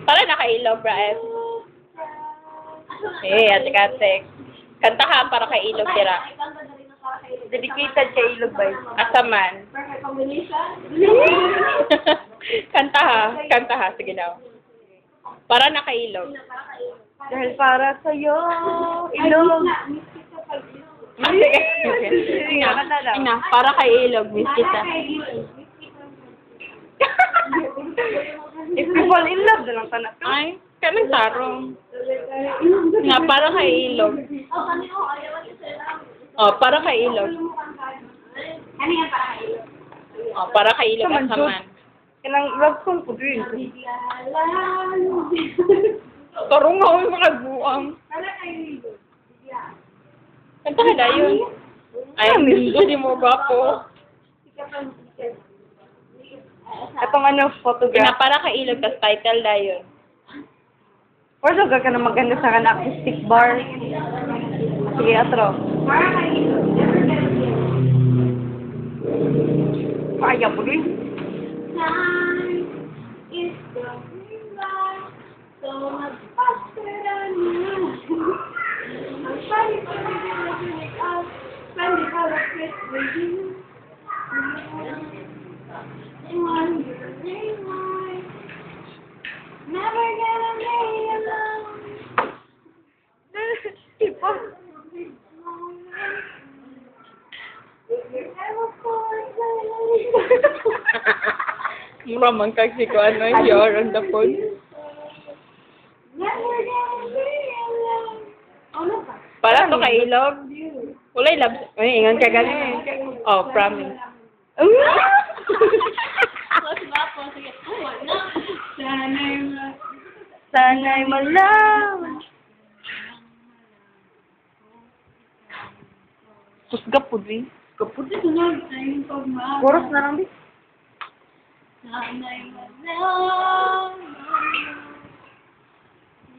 Para nakailog, Braef. Atik-atik. Kanta ka para kay Ilog, tira. Dedicated kay Ilog ba? Asaman. Kanta ha. Sige daw. Para nakailog. Dahil para sa'yo, Ilog. Sige. Ina, para kay Ilog, miss kita. If you fall in love, dalang ka na. Ay, kanang tarong. Nga, para kay Ilog. Oh, para kay Ilog. Oh, para kay Ilog at saman. Kanang love song ko din. Tarong nga ako mga buang. Kanta ka na yun. Ay, hindi mo ba po? Itong ano, photograph. Ina, para kay Ilog, tas title na yun. Or so, ka na maganda sa kan acoustic bar. Sige, atro. Kaya po rin. Never gonna be alone. Tipo. Mura man kag si ko ano, you're on the phone. Never gonna be alone. Ano pa? Para to kay Ilog. Walay love. Ay, ingon ka galing. Oh, promise. Sana'y malaman. Kusga po rin. Kapag sunod sa iyong pagmamahal. Chorus na lang din. Sana'y malaman.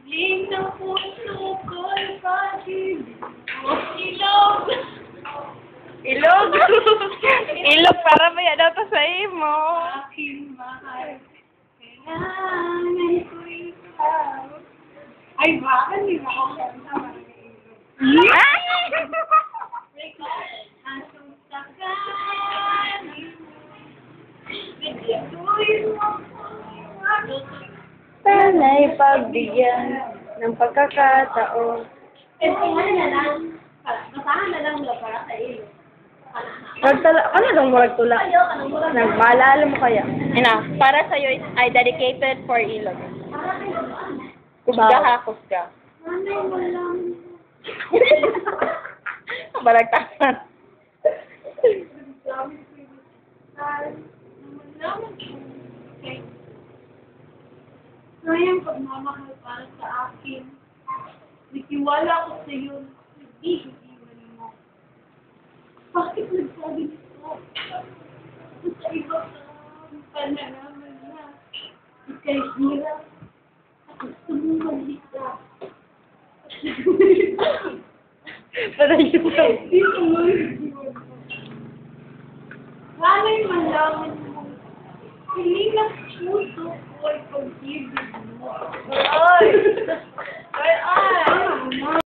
Hiling ng puso ko'y pag-ibig. Ilog. Ilog. Ilog para maya daw to sa imo. Aking mahal. Kailangan ko ikaw. Ay, bakit hindi ba ako kanta? Asong sakanin. Bigyan mo ako. Sana'y pagbigyan ng pagkakataon. Basahan na lang mula para sa iyo. Ano lang mo nagtula? Nagmaalala mo kaya? Ina, para sa'yo ay dedicated for Ilog. Kusga ha, kusga. Sana'y walang Balagtasan. Sayang pagmamahal para sa akin. Nagtiwala ko sa iyo na hindi iiwan mo. Bakit nagsabi nito? Sa iba kang pananaman na ika'y hirap at gusto mong maghita. Para yun. Hindi ko mag-iwan mo. Sana'y malaman mo. Hiling ng puso ko ay pag-ibig mo. Ay! Ay, ay!